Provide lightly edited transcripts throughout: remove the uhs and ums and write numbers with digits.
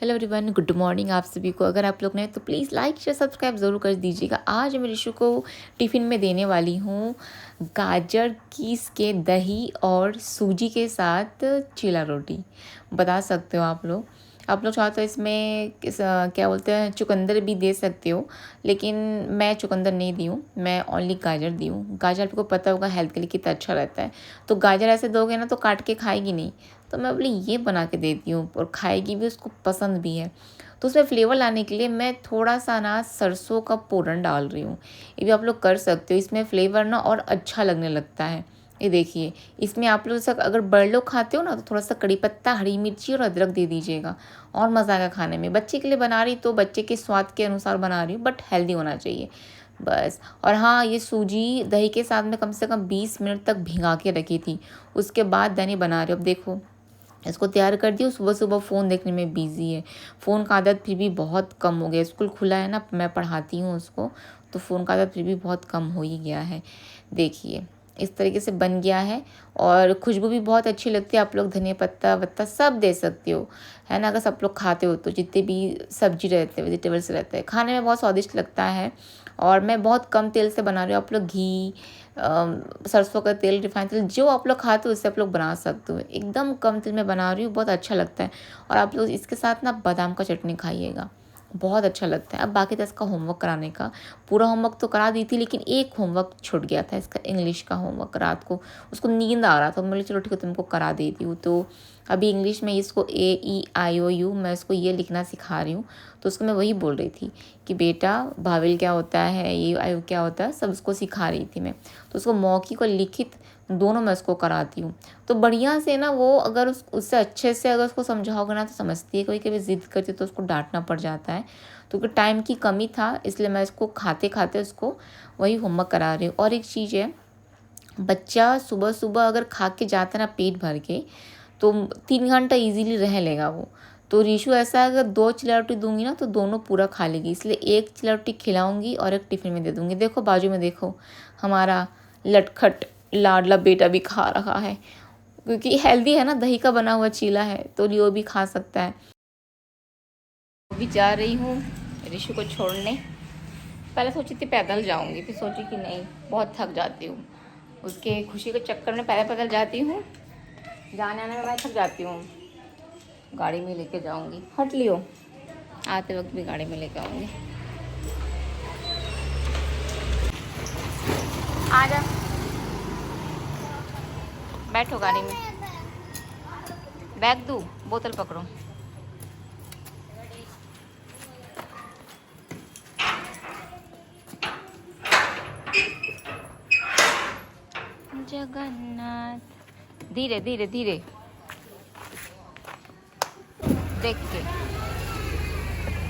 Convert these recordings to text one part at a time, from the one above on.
Hello everyone, good morning आप सभी को। अगर आप लोग नए तो प्लीज़ लाइक शेयर सब्सक्राइब ज़रूर कर दीजिएगा। आज मैं ऋषु को टिफ़िन में देने वाली हूँ गाजर कीस के दही और सूजी के साथ चीला रोटी। बता सकते हो आप लोग चाहो तो इसमें क्या बोलते हैं चुकंदर भी दे सकते हो, लेकिन मैं चुकंदर नहीं दी हूँ, मैं ओनली गाजर दी हूँ। गाजर आपको पता होगा हेल्थ के लिए कितना अच्छा रहता है। तो गाजर ऐसे दोगे ना तो काट के खाएगी नहीं, तो मैं बोली ये बना के देती हूँ और खाएगी भी, उसको पसंद भी है। तो उसमें फ्लेवर लाने के लिए मैं थोड़ा सा ना सरसों का पूरन डाल रही हूँ। ये भी आप लोग कर सकते हो, इसमें फ्लेवर ना और अच्छा लगने लगता है। ये देखिए, इसमें आप लोग सब अगर बड़े लोग खाते हो ना तो थोड़ा सा कड़ी पत्ता, हरी मिर्ची और अदरक दे दीजिएगा और मज़ा आएगा खाने में। बच्चे के लिए बना रही तो बच्चे के स्वाद के अनुसार बना रही हूँ, बट हेल्दी होना चाहिए बस। और हाँ, ये सूजी दही के साथ में कम से कम 20 मिनट तक भिगा के रखी थी, उसके बाद दही बना रही हूँ। अब देखो इसको तैयार कर दिया। सुबह सुबह फ़ोन देखने में बिज़ी है। फ़ोन का आदत फिर भी बहुत कम हो गया, स्कूल खुला है ना, मैं पढ़ाती हूँ उसको, तो फ़ोन का आदत फिर भी बहुत कम हो ही गया है। देखिए इस तरीके से बन गया है और खुशबू भी बहुत अच्छी लगती है। आप लोग धनिया पत्ता वत्ता सब दे सकते हो, है ना, अगर सब लोग खाते हो तो। जितने भी सब्जी रहते हैं, वेजिटेबल्स रहते हैं, खाने में बहुत स्वादिष्ट लगता है। और मैं बहुत कम तेल से बना रही हूँ। आप लोग घी, सरसों का तेल, रिफाइंड तेल, जो आप लोग खाते हो उससे आप लोग बना सकते हो। एकदम कम तेल में बना रही हूँ, बहुत अच्छा लगता है। और आप लोग इसके साथ ना बादाम का चटनी खाइएगा, बहुत अच्छा लगता है। अब बाकी था इसका होमवर्क कराने का। पूरा होमवर्क तो करा दी थी, लेकिन एक होमवर्क छूट गया था इसका, इंग्लिश का होमवर्क। रात को उसको नींद आ रहा था, मैं बोली चलो ठीक है तुमको करा देती हूँ। तो अभी इंग्लिश में इसको AEIOU मैं इसको ये लिखना सिखा रही हूँ। तो उसको मैं वही बोल रही थी कि बेटा भावेल क्या होता है, ये आयु क्या होता है, सब उसको सिखा रही थी मैं। तो उसको मौखिक और लिखित दोनों मैं उसको कराती हूँ। तो बढ़िया से ना वो अगर उससे अच्छे से अगर उसको समझाओगे ना तो समझती है। कोई कभी ज़िद करती तो उसको डांटना पड़ जाता है। तो क्योंकि टाइम की कमी था इसलिए मैं इसको खाते खाते उसको वही होमवर्क करा रही हूँ। और एक चीज़ है, बच्चा सुबह सुबह अगर खा के जाता है ना पेट भर के, तो 3 घंटा इजीली रह लेगा वो। तो रीशु ऐसा है, अगर 2 चिल्ला रोटी दूंगी ना तो दोनों पूरा खा लेगी, इसलिए एक चिल्ला रोटी खिलाऊंगी और एक टिफ़िन में दे दूंगी। देखो बाजू में देखो, हमारा लटखट लाडला बेटा भी खा रहा है, क्योंकि हेल्दी है ना, दही का बना हुआ चीला है तो लियो भी खा सकता है। अभी जा रही हूँ ऋषु को छोड़ने। पहले सोची थी पैदल जाऊंगी, फिर सोची कि नहीं बहुत थक जाती हूँ, उसके खुशी के चक्कर में पैदल पैदल जाती हूँ, जाने आने में मैं थक जाती हूँ। गाड़ी में लेके जाऊंगी, हट लियो, आते वक्त भी गाड़ी में लेके आऊंगी। आ जा, बैठो गाड़ी में, बैग दूँ, बोतल पकड़ो। जगन्नाथ, धीरे धीरे धीरे देख के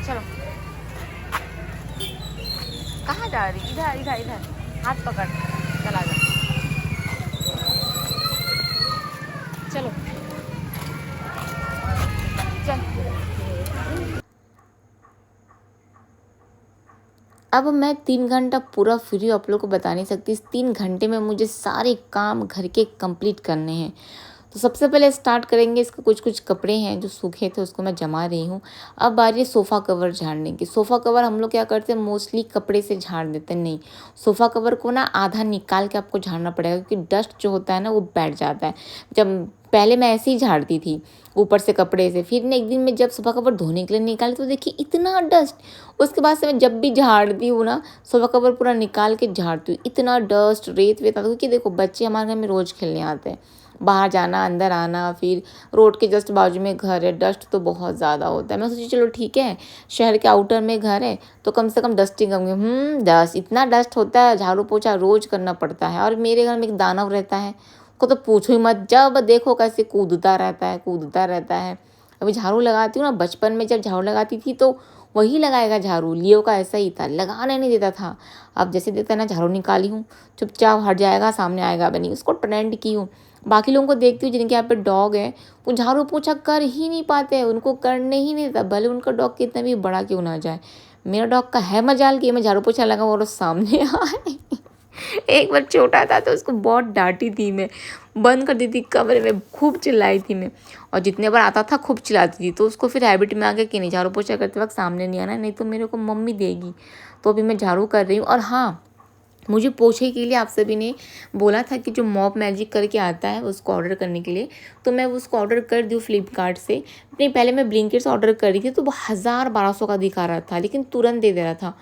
चलो। कहाँ जा रही, इधर इधर इधर, हाथ पकड़, चला जा, चलो चल। अब मैं 3 घंटा पूरा फ्री आप लोग को बता नहीं सकती। इस 3 घंटे में मुझे सारे काम घर के कंप्लीट करने हैं। तो सबसे पहले स्टार्ट करेंगे, इसके कुछ कुछ कपड़े हैं जो सूखे थे उसको मैं जमा रही हूँ। अब बारी है सोफ़ा कवर झाड़ने की। सोफ़ा कवर हम लोग क्या करते हैं, मोस्टली कपड़े से झाड़ देते हैं। नहीं, सोफ़ा कवर को ना आधा निकाल के आपको झाड़ना पड़ेगा, क्योंकि डस्ट जो होता है ना वो बैठ जाता है। जब पहले मैं ऐसे ही झाड़ती थी ऊपर से कपड़े से, फिर ना एक दिन मैं जब सोफ़ा कवर धोने के लिए निकाली तो देखिए इतना डस्ट। उसके बाद से मैं जब भी झाड़ती हूँ ना, सोफ़ा कवर पूरा निकाल के झाड़ती हूँ। इतना डस्ट रेत वेत आता है, क्योंकि देखो बच्चे हमारे घर में रोज़ खेलने आते हैं, बाहर जाना अंदर आना, फिर रोड के जस्ट बाजू में घर है, डस्ट तो बहुत ज़्यादा होता है। मैं सोची चलो ठीक है, शहर के आउटर में घर है तो कम से कम डस्टिंग कम, डस्ट इतना डस्ट होता है, झाड़ू पोछा रोज़ करना पड़ता है। और मेरे घर में एक दानव रहता है, को तो पूछो ही मत, जब देखो कैसे कूदता रहता है। अभी झाड़ू लगाती हूँ ना, बचपन में जब झाड़ू लगाती थी तो वही लगाएगा झाड़ू, लियो का ऐसा ही था, लगाने नहीं देता था। अब जैसे देखता है ना झाड़ू निकाली हूँ, चुपचाप हट जाएगा, सामने आएगा भी नहीं। उसको ट्रेंड की हूँ। बाकी लोगों को देखती हूँ जिनके यहाँ पे डॉग है, वो झाड़ू पोछा कर ही नहीं पाते हैं, उनको करने ही नहीं देता, भले उनका डॉग कितना भी बड़ा क्यों ना जाए। मेरा डॉग का है मजाल कि मैं झाड़ू पोछा लगाऊँ और सामने आए। एक बार छोटा था तो उसको बहुत डाँटी थी मैं, बंद कर दी थी कमरे में, खूब चिल्लाई थी मैं। और जितने बार आता था खूब चिल्लाती थी, तो उसको फिर हैबिट में आ गया कि नहीं, झाड़ू पोछा करते वक़्त सामने नहीं आना, नहीं तो मेरे को मम्मी देगी। तो अभी मैं झाड़ू कर रही हूँ। और हाँ, मुझे पोछे के लिए आप सभी ने बोला था कि जो मॉप मैजिक करके आता है उसको ऑर्डर करने के लिए, तो मैं उसको ऑर्डर कर दी हूँ फ्लिपकार्ट से। नहीं, पहले मैं ब्लिंकिट से ऑर्डर करी थी तो वो 1000-1200 का दिखा रहा था, लेकिन तुरंत दे दे रहा था।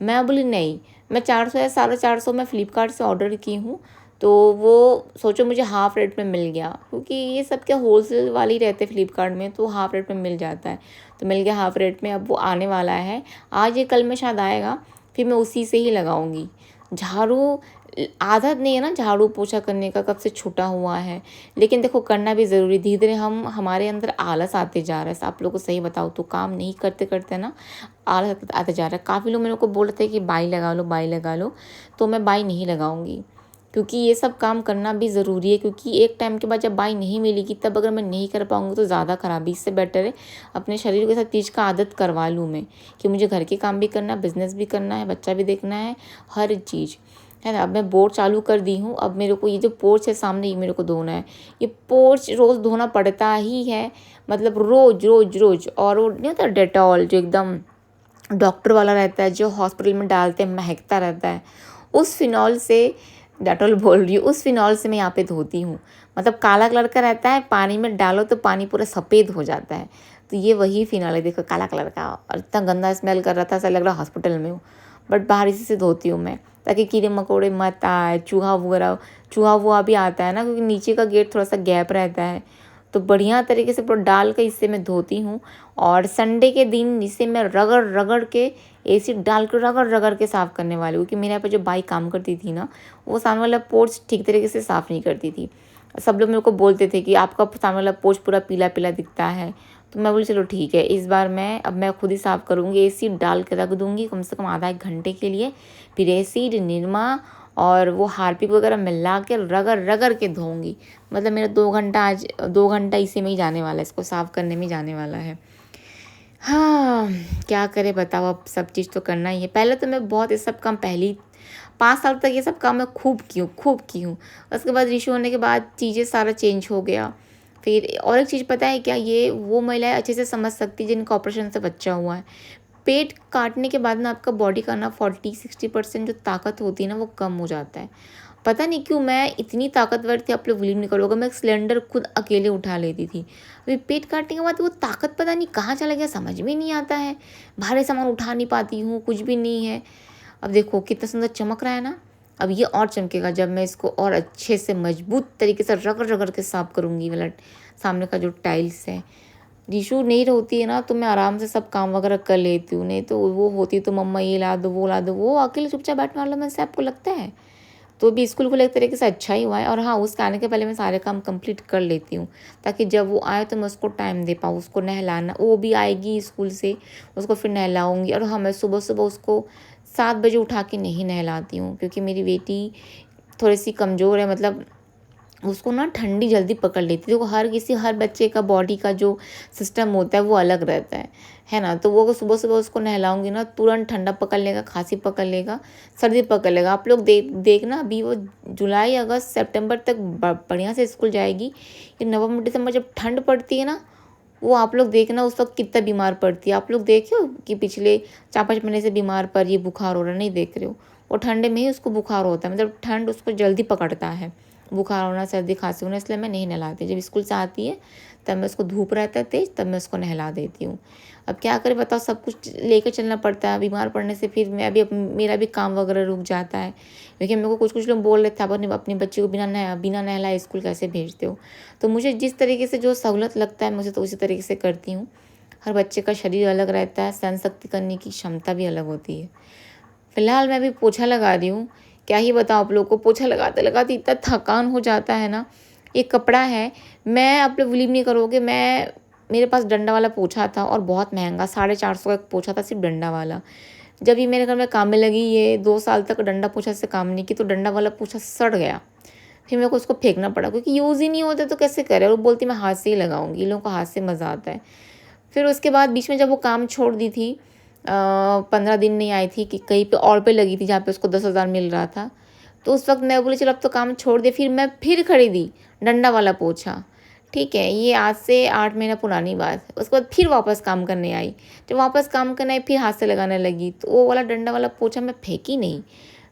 मैं बोली नहीं, मैं 400 या 450 में फ्लिपकार्ट से ऑर्डर की हूँ, तो वो सोचो मुझे हाफ़ रेट में मिल गया, क्योंकि ये सब क्या होलसेल वाले ही रहते हैं फ्लिपकार्ट में, तो हाफ़ रेट में मिल जाता है। तो मिल गया हाफ़ रेट में, अब वो आने वाला है, आज या कल में शायद आएगा, फिर मैं उसी से ही लगाऊंगी झाड़ू। आदत नहीं है ना झाड़ू पोछा करने का, कब से छूटा हुआ है, लेकिन देखो करना भी ज़रूरी। धीरे धीरे हमारे अंदर आलस आते जा रहा है। आप लोगों को सही बताओ तो काम नहीं करते करते ना आलस आते जा रहा है। काफ़ी लोग मेरे को बोल रहे थे कि बाई लगा लो, बाई लगा लो, तो मैं बाई नहीं लगाऊंगी, क्योंकि ये सब काम करना भी ज़रूरी है। क्योंकि एक टाइम के बाद जब बाई नहीं मिलेगी, तब अगर मैं नहीं कर पाऊँगी तो ज़्यादा खराबी। इससे बेटर है अपने शरीर के साथ चीज़ का आदत करवा लूँ मैं, कि मुझे घर के काम भी करना है, बिज़नेस भी करना है, बच्चा भी देखना है, हर चीज़ है ना। अब मैं बोर्ड चालू कर दी हूँ। अब मेरे को ये जो पोर्च है सामने, ये मेरे को धोना है। ये पोर्च रोज़ धोना पड़ता ही है, मतलब रोज़ रोज़ रोज़। और वो नहीं होता डेटॉल जो एकदम डॉक्टर वाला रहता है, जो हॉस्पिटल में डालते हैं, महकता रहता है, उस फिनॉल से, डेटॉल बोल रही हूँ, उस फिनॉल से मैं यहाँ पे धोती हूँ। मतलब काला कलर का रहता है, पानी में डालो तो पानी पूरा सफ़ेद हो जाता है। तो ये वही फिनॉल है, देखो काला कलर का, और इतना गंदा स्मेल कर रहा था, ऐसा लग रहा हॉस्पिटल में हूँ। बट बाहर इसी से धोती हूँ मैं, ताकि कीड़े मकोड़े मत आए, चूहा वगैरह, चूहा वूहा भी आता है ना, क्योंकि नीचे का गेट थोड़ा सा गैप रहता है। तो बढ़िया तरीके से पूरा डाल के इससे मैं धोती हूँ। और संडे के दिन इसे मैं रगड़ रगड़ के, एसिड डाल कर रगड़ रगड़ के साफ़ करने वाली हूँ। क्योंकि मेरे यहाँ पे जो बाई काम करती थी ना, वो सामने वाला पोर्च ठीक तरीके से साफ़ नहीं करती थी। सब लोग मेरे को बोलते थे कि आपका सामने वाला पोर्च पूरा पीला पीला दिखता है। तो मैं बोली चलो ठीक है, इस बार अब मैं खुद ही साफ़ करूँगी। एसिड डाल के रख दूँगी कम से कम आधा 1 घंटे के लिए। फिर एसिड, निरमा और वो हार्पिक वगैरह मिला के रगड़ रगड़ के धोऊँगी। मतलब मेरा 2 घंटा, आज 2 घंटा इसी में ही जाने वाला है, इसको साफ़ करने में ही जाने वाला है। हाँ, क्या करें बताओ, अब सब चीज़ तो करना ही है। पहले तो मैं बहुत ये सब काम, पहली 5 साल तक ये सब काम मैं खूब की हूँ। उसके बाद रिशू होने के बाद चीज़ें सारा चेंज हो गया। फिर और एक चीज़ पता है क्या, ये वो महिलाएं अच्छे से समझ सकती जिनका ऑपरेशन से बच्चा हुआ है। पेट काटने के बाद ना आपका बॉडी का ना 40-60% जो ताकत होती है ना, वो कम हो जाता है। पता नहीं क्यों मैं इतनी ताकतवर थी, आप लोग बिलीव नहीं करोगे, मैं सिलेंडर खुद अकेले उठा लेती थी। अभी पेट काटने के बाद वो ताकत पता नहीं कहाँ चला गया, समझ में नहीं आता है। भारी सामान उठा नहीं पाती हूँ, कुछ भी नहीं है। अब देखो कितना सुंदर चमक रहा है ना। अब ये और चमकेगा जब मैं इसको और अच्छे से मजबूत तरीके से रगड़ रगड़ के साफ करूँगी। वाला सामने का जो टाइल्स है, रीशू नहीं होती है ना, तो मैं आराम से सब काम वगैरह कर लेती हूँ। नहीं तो वो होती तो मम्मा ये ला दो, वो ला दो, वो अकेले चुपचाप बैठने वाला में से आपको लगता है। तो भी स्कूल को एक तरीके से अच्छा ही हुआ है। और हाँ, उसके आने के पहले मैं सारे काम कंप्लीट कर लेती हूँ, ताकि जब वो आए तो मैं उसको टाइम दे पाऊँ। उसको नहलाना, वो भी आएगी स्कूल से, उसको फिर नहलाऊँगी। और हाँ, मैं सुबह सुबह उसको 7 बजे उठा के नहीं नहलाती हूँ, क्योंकि मेरी बेटी थोड़ी सी कमज़ोर है। मतलब उसको ना ठंडी जल्दी पकड़ लेती है। देखो हर बच्चे का बॉडी का जो सिस्टम होता है वो अलग रहता है ना। तो वो सुबह सुबह उसको नहलाऊंगी ना, तुरंत ठंडा पकड़ लेगा, खांसी पकड़ लेगा, सर्दी पकड़ लेगा। आप लोग देखना, अभी वो जुलाई अगस्त सितंबर तक बढ़िया से स्कूल जाएगी। ये नवंबर दिसंबर जब ठंड पड़ती है ना, वो आप लोग देखना उस वक्त कितना बीमार पड़ती है। आप लोग देखे हो कि पिछले 4-5 महीने से बीमार पर ये बुखार हो रहा है, नहीं देख रहे हो। वो ठंडे में ही उसको बुखार होता है, मतलब ठंड उसको जल्दी पकड़ता है, बुखार होना, सर्दी खांसी होना। इसलिए मैं नहीं नहलाती। जब स्कूल से आती है तब मैं उसको, धूप रहता है तेज, तब मैं उसको नहला देती हूँ। अब क्या करें बताओ, सब कुछ लेकर चलना पड़ता है। बीमार पड़ने से फिर मेरा भी काम वगैरह रुक जाता है। क्योंकि मेरे को कुछ लोग बोल रहे थे, आप अपने बच्चे को बिना नहलाए स्कूल कैसे भेजते हो। तो मुझे जिस तरीके से जो सहूलत लगता है, मुझे तो उसी तरीके से करती हूँ। हर बच्चे का शरीर अलग रहता है, सहन शक्ति करने की क्षमता भी अलग होती है। फिलहाल मैं अभी पोछा लगा रही हूँ। क्या ही बताऊँ आप लोग को, पोछा लगाते लगाते इतना थकान हो जाता है ना। एक कपड़ा है, मैं, आप लोग बिलीव नहीं करोगे, मेरे पास डंडा वाला पोछा था, और बहुत महंगा, 450 का एक पोछा था, सिर्फ डंडा वाला। जब ये मेरे घर में काम में लगी, ये 2 साल तक डंडा पोछा से काम नहीं की, तो डंडा वाला पोछा सड़ गया। फिर मेरे को उसको फेंकना पड़ा, क्योंकि यूज़ ही नहीं होता तो कैसे करे। और वो बोलती मैं हाथ से ही लगाऊंगी, इन लोगों को हाथ से मज़ा आता है। फिर उसके बाद बीच में जब वो काम छोड़ दी थी, 15 दिन नहीं आई थी, कि कहीं पे और पे लगी थी जहाँ पे उसको 10,000 मिल रहा था। तो उस वक्त मैं बोली चलो अब तो काम छोड़ दे, फिर मैं फिर खरीदी डंडा वाला पोछा। ठीक है, ये आज से 8 महीना पुरानी बात है। उसके बाद फिर वापस काम करने आई। जब वापस काम करने आई फिर हाथ से लगाने लगी, तो वो वाला डंडा वाला पोछा मैं फेंकी नहीं,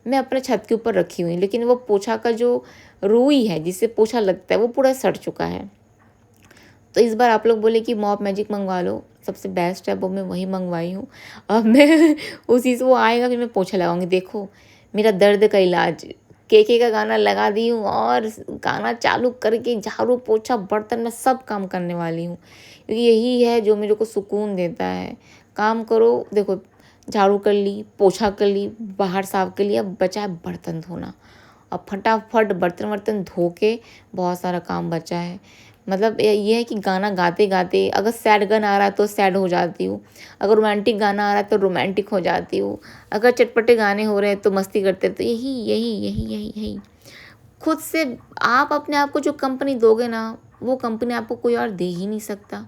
मैं अपने छत के ऊपर रखी हुई। लेकिन वो पोछा का जो रुई है जिससे पोछा लगता है वो पूरा सड़ चुका है। तो इस बार आप लोग बोले कि मॉप मैजिक मंगवा लो, सबसे बेस्ट है वो, मैं वही मंगवाई हूँ। अब मैं उसी से वो आएगा फिर मैं पोछा लगाऊंगी। देखो मेरा दर्द का इलाज, के का गाना लगा दी हूँ और गाना चालू करके झाड़ू पोछा बर्तन में सब काम करने वाली हूँ, क्योंकि यही है जो मेरे को सुकून देता है। काम करो, देखो झाड़ू कर ली, पोछा कर ली, बाहर साफ कर लिया, बचा है बर्तन धोना। अब फटाफट बर्तन वर्तन धो के बहुत सारा काम बचा है। मतलब ये है कि गाना गाते गाते अगर सैड गाना आ रहा है तो सैड हो जाती हूँ, अगर रोमांटिक गाना आ रहा है तो रोमांटिक हो जाती हूँ, अगर चटपटे गाने हो रहे हैं तो मस्ती करते, तो यही यही यही यही यही खुद से आप अपने आप को जो कंपनी दोगे ना, वो कंपनी आपको कोई और दे ही नहीं सकता।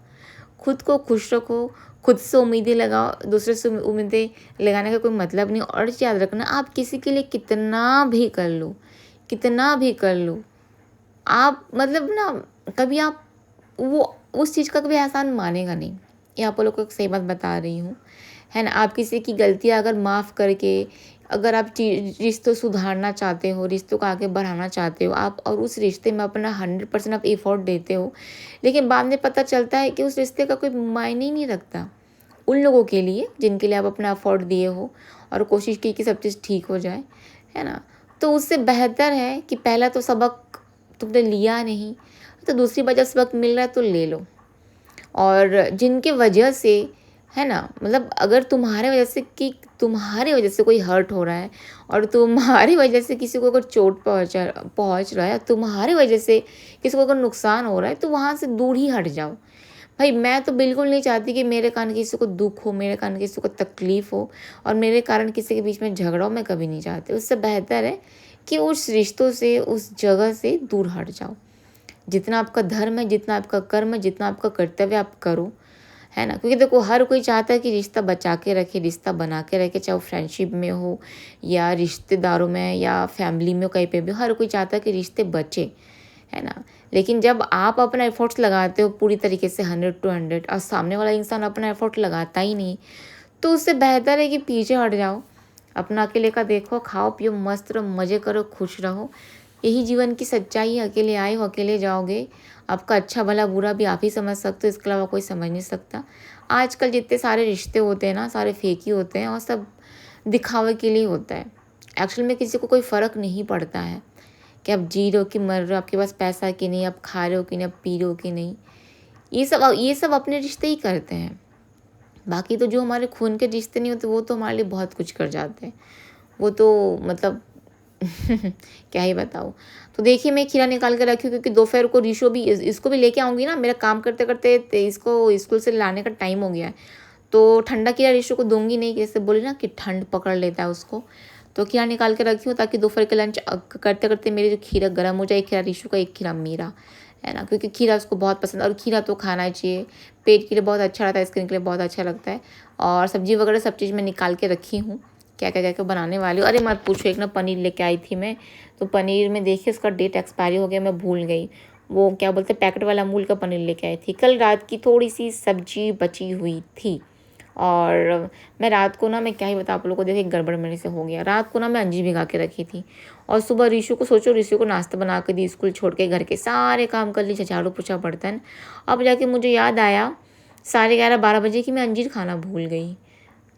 खुद को खुश रखो, खुद से उम्मीदें लगाओ, दूसरे से उम्मीदें लगाने का कोई मतलब नहीं। और याद रखना, आप किसी के लिए कितना भी कर लो, कितना भी कर लो, आप मतलब ना कभी आप वो उस चीज़ का कभी एहसान मानेगा नहीं। ये आप लोग को एक सही बात बता रही हूँ, है ना। आप किसी की गलतियाँ अगर माफ़ करके, अगर आप रिश्तों सुधारना चाहते हो, रिश्तों को आगे बढ़ाना चाहते हो आप, और उस रिश्ते में अपना 100% आप एफर्ट देते हो, लेकिन बाद में पता चलता है कि उस रिश्ते का कोई मायने ही नहीं रखता उन लोगों के लिए जिनके लिए आप अपना एफर्ट दिए हो और कोशिश की कि सब चीज़ ठीक हो जाए, है ना। तो उससे बेहतर है कि पहला तो सबक तुमने लिया नहीं, तो दूसरी बार जब सबक मिल रहा है तो ले लो। और जिनके वजह से, है ना, मतलब अगर तुम्हारे वजह से कोई हर्ट हो रहा है और तुम्हारी वजह से किसी को अगर चोट पहुंच रहा है, तुम्हारी वजह से किसी को अगर नुकसान हो रहा है, तो वहाँ से दूर ही हट जाओ। भाई मैं तो बिल्कुल नहीं चाहती कि मेरे कारण किसी को दुख हो, मेरे कारण किसी को तकलीफ़ हो और मेरे कारण किसी के बीच में झगड़ा हो, मैं कभी नहीं चाहती। उससे बेहतर है कि उस रिश्तों से, उस जगह से दूर हट जाओ। जितना आपका धर्म है, जितना आपका कर्म है, जितना आपका कर्तव्य आप करो, है ना। क्योंकि देखो हर कोई चाहता है कि रिश्ता बचा के रखे, रिश्ता बना के रखे, चाहे वो फ्रेंडशिप में हो या रिश्तेदारों में या फैमिली में, कहीं पे भी हर कोई चाहता है कि रिश्ते बचे, है ना। लेकिन जब आप अपना एफर्ट्स लगाते हो पूरी तरीके से 100 to 100 और सामने वाला इंसान अपना एफर्ट लगाता ही नहीं, तो उससे बेहतर है कि पीछे हट जाओ, अपना अकेले का देखो, खाओ पियो मस्त रहो, मज़े करो, खुश रहो। यही जीवन की सच्चाई है। अकेले आए हो अकेले जाओगे। आपका अच्छा भला बुरा भी आप ही समझ सकते हो, इसके अलावा कोई समझ नहीं सकता। आजकल जितने सारे रिश्ते होते हैं ना, सारे फेक ही होते हैं और सब दिखावे के लिए होता है। एक्चुअल में किसी को कोई फ़र्क नहीं पड़ता है कि आप जी रहे हो कि मर रहे हो, आपके पास पैसा है कि नहीं, आप खा रहे हो कि नहीं, आप पी रहे हो कि नहीं। ये सब अपने रिश्ते ही करते हैं। बाकी तो जो हमारे खून के रिश्ते नहीं होते वो तो हमारे लिए बहुत कुछ कर जाते हैं। वो तो मतलब क्या ही बताऊँ। तो देखिए मैं खीरा निकाल के रखी हूँ क्योंकि दोपहर को रीशो भी इसको भी लेके आऊँगी ना, मेरा काम करते करते इसको स्कूल से लाने का टाइम हो गया है। तो ठंडा खीरा रीशो को दूंगी नहीं, जैसे बोले ना कि ठंड पकड़ लेता है उसको। तो खीरा निकाल के रखी हूँ ताकि दोपहर के लंच करते करते मेरे जो खीरा गर्म हो जाए, एक खीरा रीशो का, एक खीरा मेरा, है ना। क्योंकि खीरा उसको बहुत पसंद है और खीरा तो खाना चाहिए, पेट के लिए बहुत अच्छा रहता है, स्किन के लिए बहुत अच्छा लगता है। और सब्जी वगैरह सब चीज़ मैं निकाल के रखी हूँ, क्या क्या क्या क्या बनाने वाली हूँ। अरे मत पूछो, एक ना पनीर लेके आई थी मैं, तो पनीर में देखिए उसका डेट एक्सपायरी हो गया, मैं भूल गई। वो क्या बोलते हैं, पैकेट वाला अमूल का पनीर लेके आई थी। कल रात की थोड़ी सी सब्जी बची हुई थी और मैं रात को ना, मैं क्या ही बताऊँ आप लोगों को, देखिए गड़बड़ मेरे से हो गया। रात को ना मैं अंजीर भिगा के रखी थी और सुबह ऋषु को, सोचो ऋषु को नाश्ता बना के दी, स्कूल छोड़ के घर के सारे काम कर ली, झाड़ू पोछा बर्तन। अब जाके मुझे याद आया 11:30-12 बजे कि मैं अंजीर खाना भूल गई।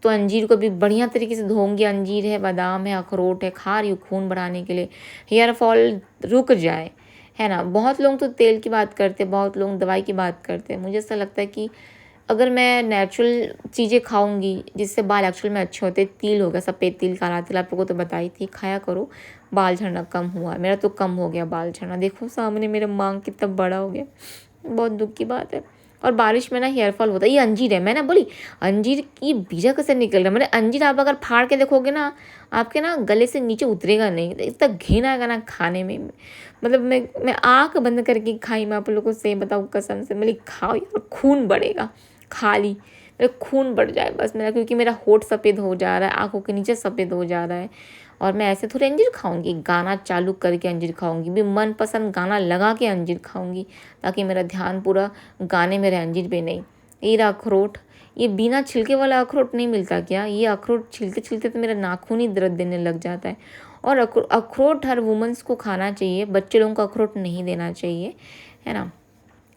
तो अंजीर को भी बढ़िया तरीके से धोऊंगी। अंजीर है, बादाम है, अखरोट है, खा रही हूँ खून बढ़ाने के लिए, हेयर फॉल रुक जाए, है ना। बहुत लोग तो तेल की बात करते हैं, बहुत लोग दवाई की बात करते हैं। मुझे ऐसा लगता है कि अगर मैं नेचुरल चीज़ें खाऊंगी जिससे बाल एक्चुअल में अच्छे होते, तिल हो गया, सफ़ेद तिल, काला तिल, आप लोगों को तो बताई थी, खाया करो। बाल झड़ना कम हुआ, मेरा तो कम हो गया बाल झड़ना। देखो सामने मेरा मांग कितना बड़ा हो गया, बहुत दुख की बात है। और बारिश में ना हेयर फॉल होता है। ये अंजीर है, मैं ना बोली अंजीर की बीजा कैसे निकल रहा है, मतलब अंजीर आप अगर फाड़ के देखोगे ना, आपके ना गले से नीचे उतरेगा नहीं, इतना घिन आएगा ना खाने में। मतलब मैं आँख बंद करके खाई, मैं आप लोगों को सही बताऊँ कसम से, मतलब खाओ यार, खून बढ़ेगा, खा ली। मेरा खून बढ़ जाए बस मेरा, क्योंकि मेरा होठ सफ़ेद हो जा रहा है, आँखों के नीचे सफ़ेद हो जा रहा है। और मैं ऐसे थोड़ी अंजीर खाऊंगी, गाना चालू करके अंजीर खाऊंगी, भी मनपसंद गाना लगा के अंजीर खाऊंगी, ताकि मेरा ध्यान पूरा गाने में रहे, अंजीर पे नहीं। ये रहा अखरोट, ये बिना छिलके वाला अखरोट नहीं मिलता क्या? ये अखरोट छिलते छिलते तो मेरा नाखून ही दर्द देने लग जाता है। और अखरोट हर वुमेंस को खाना चाहिए, बच्चे लोगों को अखरोट नहीं देना चाहिए, है ना।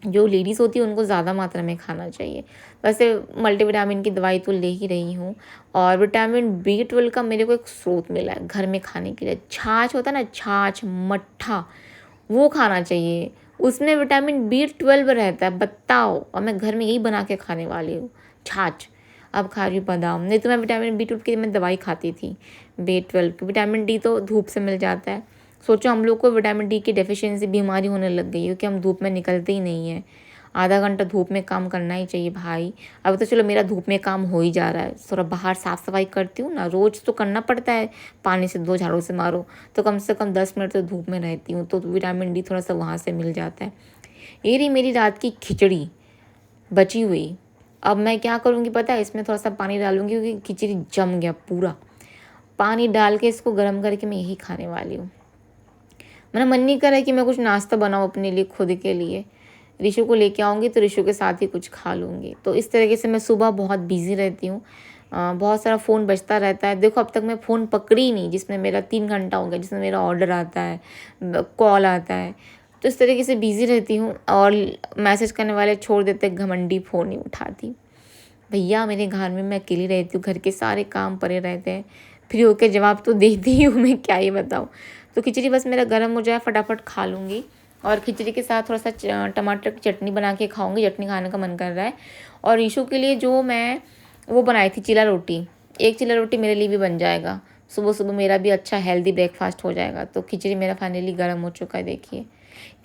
जो लेडीज़ होती है उनको ज़्यादा मात्रा में खाना चाहिए। वैसे मल्टीविटामिन की दवाई तो ले ही रही हूँ, और विटामिन B12 का मेरे को एक स्रोत मिला है घर में खाने के लिए। छाछ होता है ना, छाछ, मट्ठा, वो खाना चाहिए, उसमें विटामिन B12 रहता है, बताओ। और मैं घर में यही बना के खाने वाली हूँ, छाछ। अब खा रही हूँ बादाम, नहीं तो मैं विटामिन B12 की मैं दवाई खाती थी। B12 की, विटामिन D तो धूप से मिल जाता है। सोचो हम लोग को विटामिन D की डेफिशिएंसी बीमारी होने लग गई है, क्योंकि हम धूप में निकलते ही नहीं है। आधा घंटा धूप में काम करना ही चाहिए भाई। अब तो चलो मेरा धूप में काम हो ही जा रहा है, थोड़ा बाहर साफ़ सफाई करती हूँ ना, रोज़ तो करना पड़ता है, पानी से 2 झाड़ू से मारो, तो कम से कम 10 मिनट तो धूप में रहती हूँ, तो विटामिन D थोड़ा सा वहाँ से मिल जाता है। ये रही मेरी रात की खिचड़ी बची हुई। अब मैं क्या करूँगी पता है, इसमें थोड़ा सा पानी डालूंगी, क्योंकि खिचड़ी जम गया पूरा। पानी डाल के इसको गर्म करके मैं यही खाने वाली हूँ। मेरा मन नहीं कर रहा है कि मैं कुछ नाश्ता बनाऊँ अपने लिए, खुद के लिए। ऋषु को लेके आऊँगी तो ऋषु के साथ ही कुछ खा लूँगी। तो इस तरीके से मैं सुबह बहुत बिज़ी रहती हूँ। बहुत सारा फ़ोन बजता रहता है। देखो अब तक मैं फ़ोन पकड़ी नहीं, जिसमें मेरा 3 घंटा हो गया, जिसमें मेरा ऑर्डर आता है, कॉल आता है। तो इस तरीके से बिज़ी रहती हूँ, और मैसेज करने वाले छोड़ देते, घमंडी फ़ोन नहीं उठाती। भैया मेरे घर में मैं अकेली रहती हूँ, घर के सारे काम पड़े रहते हैं, फ्री होकर जवाब तो देती ही हूँ, मैं क्या ही बताऊँ। तो खिचड़ी बस मेरा गर्म हो जाए, फटाफट खा लूँगी। और खिचड़ी के साथ थोड़ा सा टमाटर की चटनी बना के खाऊंगी, चटनी खाने का मन कर रहा है। और ईशू के लिए जो मैं वो बनाई थी चिला रोटी, एक चिला रोटी मेरे लिए भी बन जाएगा। सुबह सुबह मेरा भी अच्छा हेल्दी ब्रेकफास्ट हो जाएगा। तो खिचड़ी मेरा फाइनली गर्म हो चुका है, देखिए।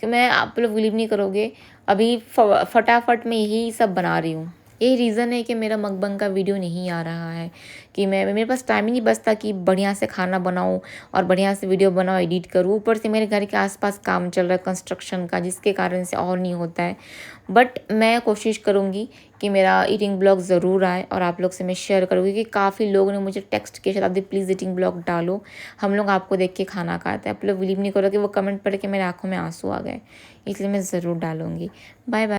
कि मैं, आप लोग बिलीव नहीं करोगे, अभी फटाफट में यही सब बना रही हूँ। यही रीज़न है कि मेरा मकबंग का वीडियो नहीं आ रहा है, कि मेरे पास टाइम ही नहीं बचता कि बढ़िया से खाना बनाऊँ और बढ़िया से वीडियो बनाऊँ, एडिट करूँ। ऊपर से मेरे घर के आसपास काम चल रहा है कंस्ट्रक्शन का, जिसके कारण से और नहीं होता है। बट मैं कोशिश करूँगी कि मेरा ईटिंग ब्लॉग ज़रूर आए, और आप लोग से मैं शेयर करूँगी, कि काफ़ी लोगों ने मुझे टेक्स्ट किया शायद, प्लीज़ ईटिंग ब्लॉग डालो, हम लोग आपको देख के खाना खाते हैं। आप लोग बिलीव नहीं करोगे, वो कमेंट पढ़ के मेरे आँखों में आंसू आ गए, इसलिए मैं ज़रूर डालूँगी। Bye bye.